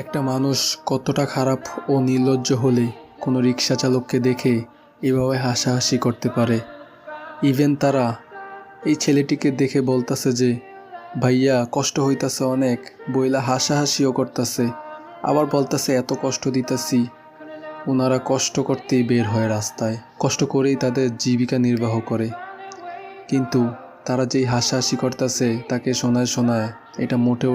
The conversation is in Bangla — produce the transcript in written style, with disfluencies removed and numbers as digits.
একটা মানুষ কতটা খারাপ ও নির্লজ্জ হলে কোনো রিক্সা চালককে দেখে এভাবে হাসাহাসি করতে পারে। ইভেন তারা এই ছেলেটিকে দেখে বলতাছে যে ভাইয়া কষ্ট হইতাছে অনেক, বইলা হাসাহাসিও করতেছে, আবার বলতাছে এত কষ্ট দিতেছি। ওনারা কষ্ট করতেই বের হয় রাস্তায়, কষ্ট করেই তাদের জীবিকা নির্বাহ করে, কিন্তু তারা যেই হাসাহাসি করতেছে তাকে শোনায় শোনায় এটা মোটেও